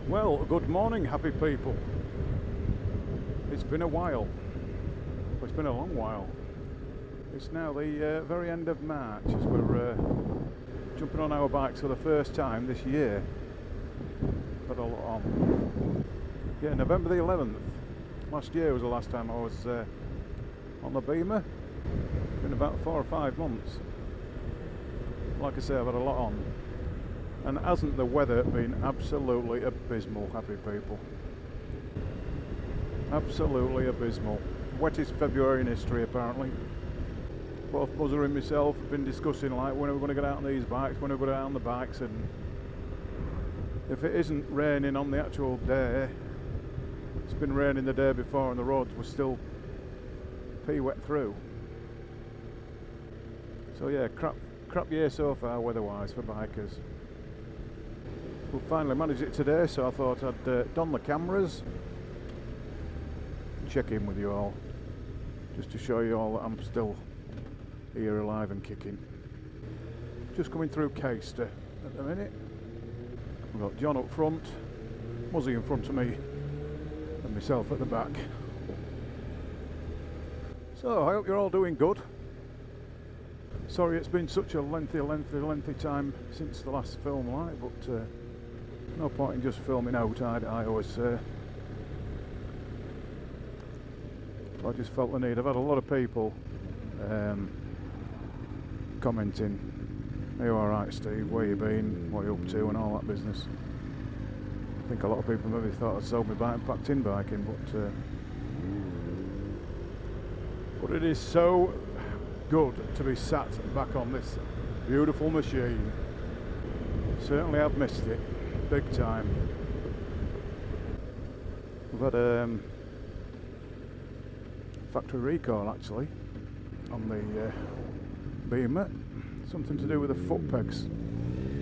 Well, good morning, happy people. It's been a while. Well, it's been a long while. It's now the very end of March as we're jumping on our bikes for the first time this year. Had a lot on. Yeah, November the 11th. Last year was the last time I was on the Beamer. It's been about 4 or 5 months. Like I say, I've had a lot on. And hasn't the weather been absolutely abysmal, happy people? Absolutely abysmal. Wettest February in history, apparently. Both Buzzer and myself have been discussing, like, when are we going to get out on these bikes, when are we going to get out on the bikes, and if it isn't raining on the actual day, it's been raining the day before and the roads were still pea wet through. So yeah, crap year so far weather-wise for bikers. We finally managed it today, so I thought I'd don the cameras, check in with you all, just to show you all that I'm still here alive and kicking. Just coming through Caister at the minute. We've got John up front, Muzzy in front of me, and myself at the back. So I hope you're all doing good. Sorry it's been such a lengthy time since the last film, like, but no point in just filming out, I always say. I just felt the need. I've had a lot of people commenting, "Are you alright, Steve? Where you been? What are you up to?" and all that business. I think a lot of people maybe thought I'd sold my bike and packed in biking, but it is so good to be sat back on this beautiful machine. Certainly I've missed it big time. We've had a factory recall actually on the Beamer, something to do with the foot pegs,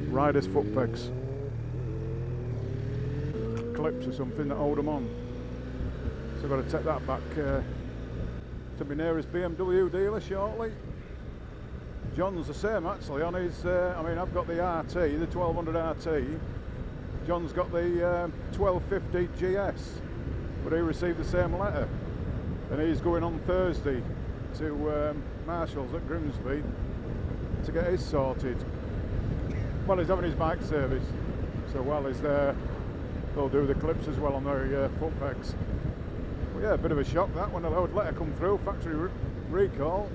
riders' foot pegs, clips or something that hold them on. So I've got to take that back to my nearest BMW dealer shortly. John's the same actually on his, I mean, I've got the RT, the 1200 RT. John's got the 1250 GS, but he received the same letter, and he's going on Thursday to Marshall's at Grimsby to get his sorted. Well, he's having his bike service, so while he's there, they'll do the clips as well on their foot pegs. Well, yeah, a bit of a shock that when a letter come through, factory recall.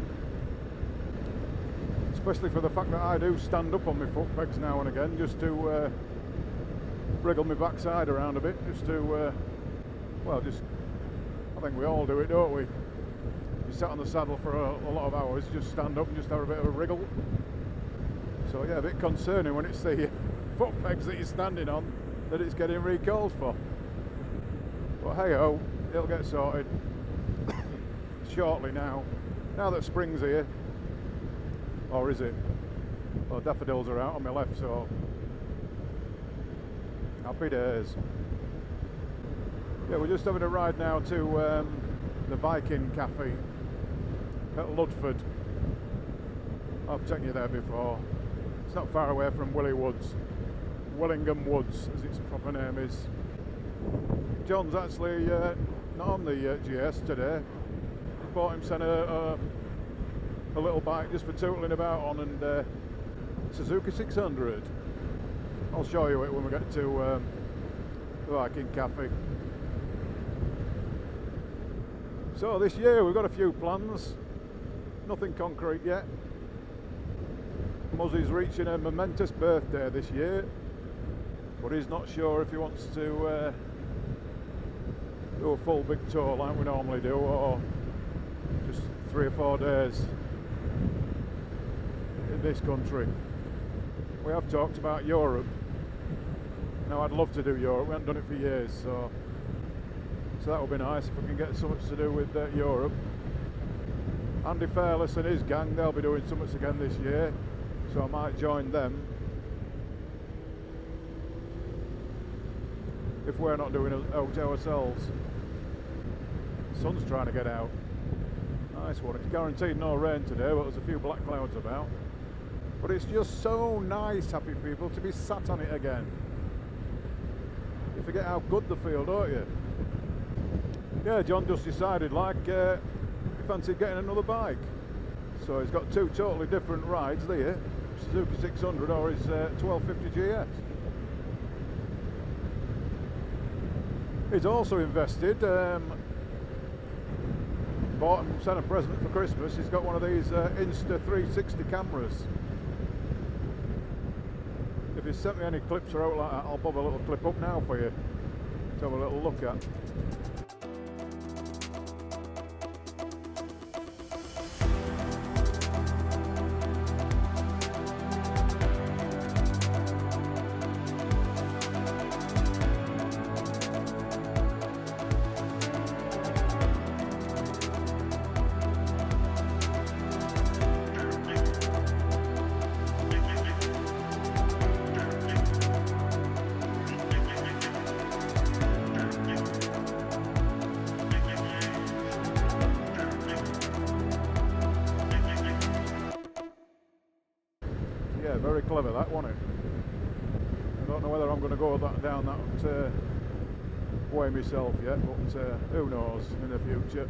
Especially for the fact that I do stand up on my foot pegs now and again, just to wriggle my backside around a bit, just to, well, just, I think we all do it, don't we? You sat on the saddle for a lot of hours, just stand up and just have a bit of a wriggle. So yeah, a bit concerning when it's the foot pegs that you're standing on that it's getting recalled for. But hey ho, it'll get sorted shortly now. Now that spring's here, or is it? Well, daffodils are out on my left, so happy days. Yeah, we're just having a ride now to the Viking Cafe at Ludford. I've taken you there before. It's not far away from Willingham Woods, as its proper name is. John's actually not on the GS today. He bought himself a little bike just for tootling about on, and Suzuki 600. I'll show you it when we get to the Viking Cafe. So this year we've got a few plans, nothing concrete yet. Muzzy's reaching a momentous birthday this year, but he's not sure if he wants to do a full big tour like we normally do, or just 3 or 4 days in this country. We have talked about Europe. Now I'd love to do Europe, we haven't done it for years, so that would be nice if we can get so much to do with Europe. Andy Fairless and his gang, they'll be doing so much again this year, so I might join them if we're not doing it out ourselves. The sun's trying to get out. Nice one. It's guaranteed no rain today, but there's a few black clouds about. But it's just so nice, happy people, to be sat on it again. you forget how good they feel, don't you? Yeah, John just decided, like, he fancied getting another bike. So he's got two totally different rides there, Suzuki 600 or his 1250 GS. He's also invested, bought and sent a present for Christmas. He's got one of these Insta 360 cameras. If you sent me any clips or out like that, I'll bob a little clip up now for you to have a little look at. Yeah, very clever that, wasn't it? I don't know whether I'm going to go down that way myself yet, but who knows in the future.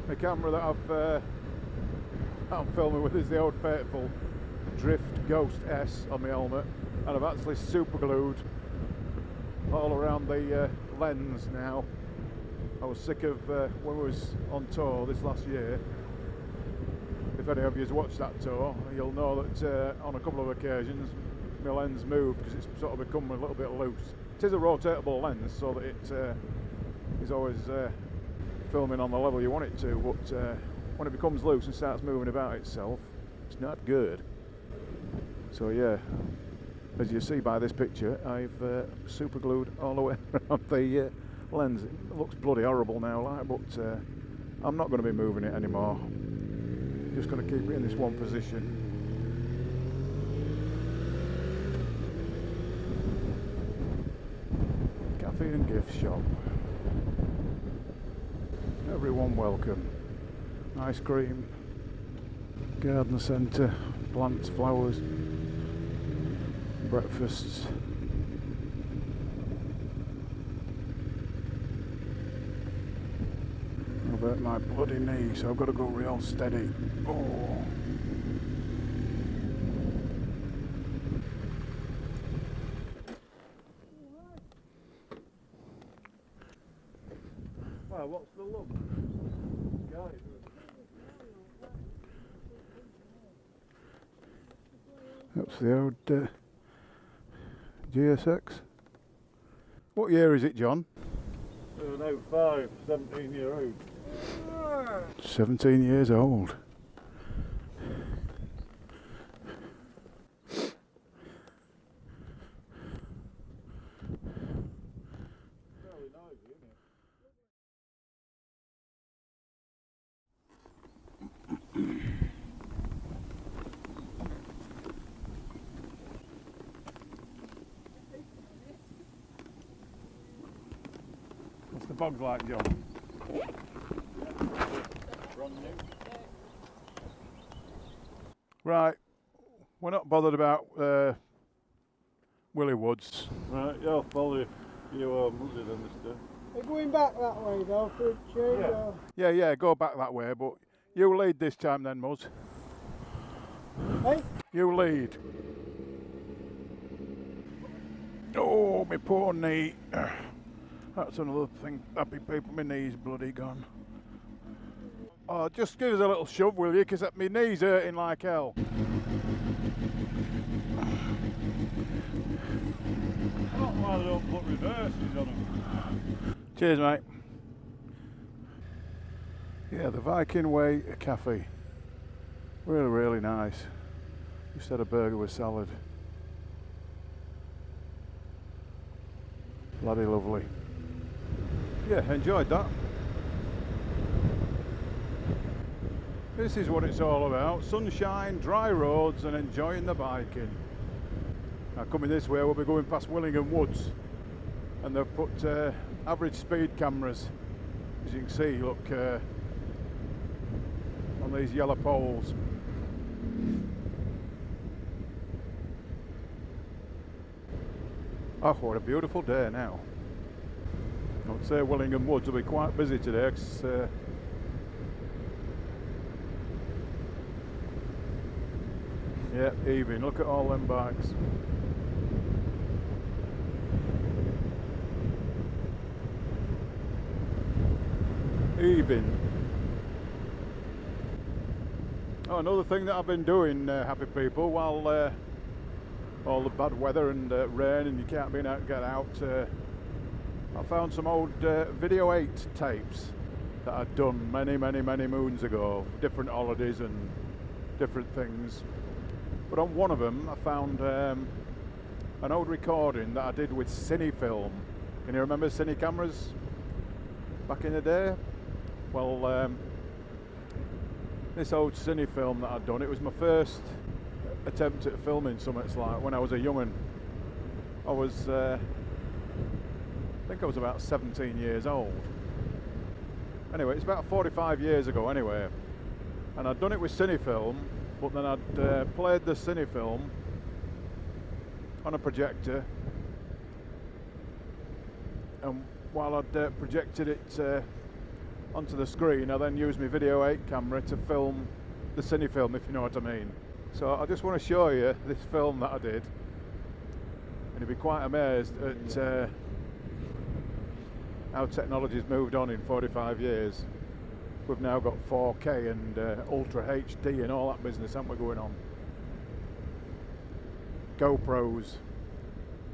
The camera that I'm filming with is the old faithful Drift Ghost S on my helmet, and I've actually super glued all around the lens now. I was sick of when we was on tour this last year. If any of you have watched that tour, you'll know that on a couple of occasions my lens moved because it's sort of become a little bit loose. It is a rotatable lens, so that it is always filming on the level you want it to, but when it becomes loose and starts moving about itself, it's not good. So yeah, as you see by this picture, I've super glued all the way around the lens. It looks bloody horrible now, like, but I'm not going to be moving it anymore. Just going to keep it in this one position. Cafe and gift shop. Everyone welcome. Ice cream, garden centre, plants, flowers, breakfasts. I've hurt my bloody knee, so I've got to go real steady. Oh. Well, what's the look? That's the old GSX. What year is it, John? 05, 17-year-old. 17 years old. Very nice, isn't it? What's the bogs like, John? Right, we're not bothered about Willie Woods. Right, yeah, I'll follow you. You mudded on this day. We're going back that way though for a change. Yeah. Yeah, go back that way, but you lead this time then, Muzz. Hey? You lead. Oh, my poor knee. That's another thing. Happy people, my knee's bloody gone. Oh, just give us a little shove, will you? Because my knee's hurting like hell. Not why they don't put reverses on them. Cheers, mate. Yeah, the Viking Way Cafe. Really, really nice. Just had a burger with salad. Bloody lovely. Yeah, enjoyed that. This is what it's all about. Sunshine, dry roads and enjoying the biking. Now coming this way we'll be going past Willingham Woods, and they've put average speed cameras, as you can see, look, on these yellow poles. Oh, what a beautiful day now. I'd say Willingham Woods will be quite busy today, 'cause, yeah, even look at all them bikes. Even. Oh, another thing that I've been doing, happy people, while all the bad weather and rain and you can't get out, I found some old Video 8 tapes that I'd done many moons ago, different holidays and different things. But on one of them I found an old recording that I did with cine film. Can you remember cine cameras back in the day? Well, this old cine film that I'd done, it was my first attempt at filming something like when I was a young'un. I was, I think I was about 17 years old. Anyway, it's about 45 years ago anyway. And I'd done it with cine film, but then I'd played the cine film on a projector. And while I'd projected it onto the screen, I then used my Video 8 camera to film the cine film, if you know what I mean. So I just want to show you this film that I did, and you'll be quite amazed at how technology's moved on in 45 years. We've now got 4K and Ultra HD and all that business, haven't we, going on? GoPros,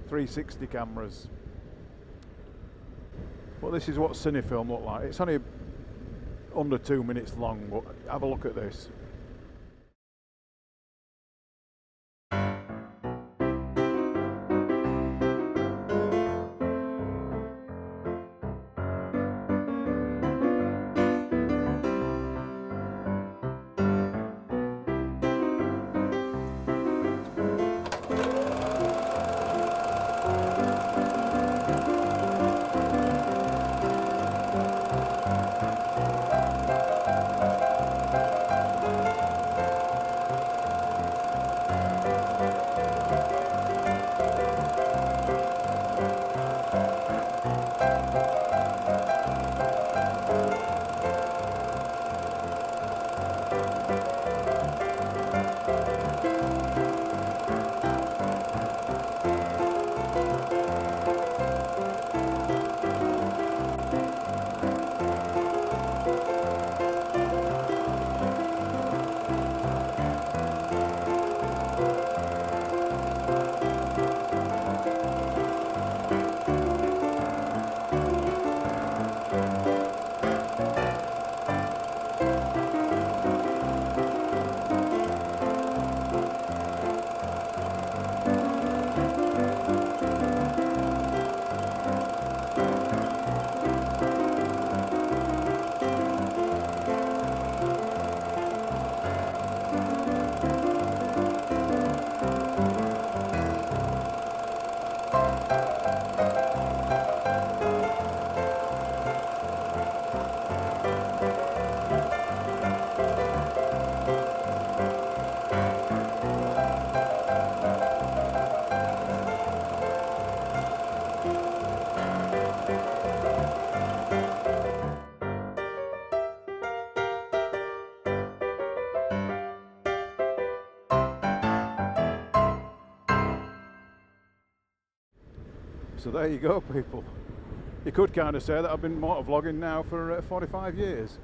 360 cameras. Well, this is what cine film looked like. It's only under 2 minutes long, but have a look at this. So there you go, people. You could kind of say that I've been motovlogging now for 45 years.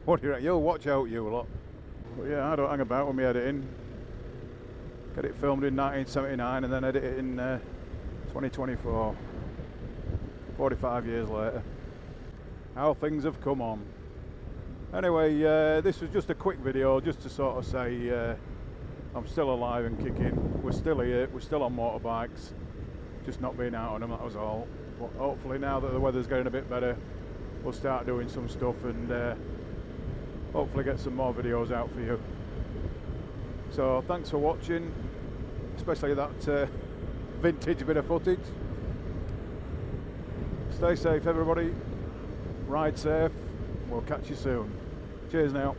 What do you reckon? You'll watch out, you lot. But yeah, I don't hang about with my editing. Get it filmed in 1979 and then edit it in 2024. 45 years later. How things have come on. Anyway, this was just a quick video just to sort of say I'm still alive and kicking. We're still here, we're still on motorbikes, just not being out on them, that was all. But hopefully now that the weather's getting a bit better, we'll start doing some stuff and hopefully get some more videos out for you. So thanks for watching, especially that vintage bit of footage. Stay safe everybody, ride safe, we'll catch you soon. Cheers now.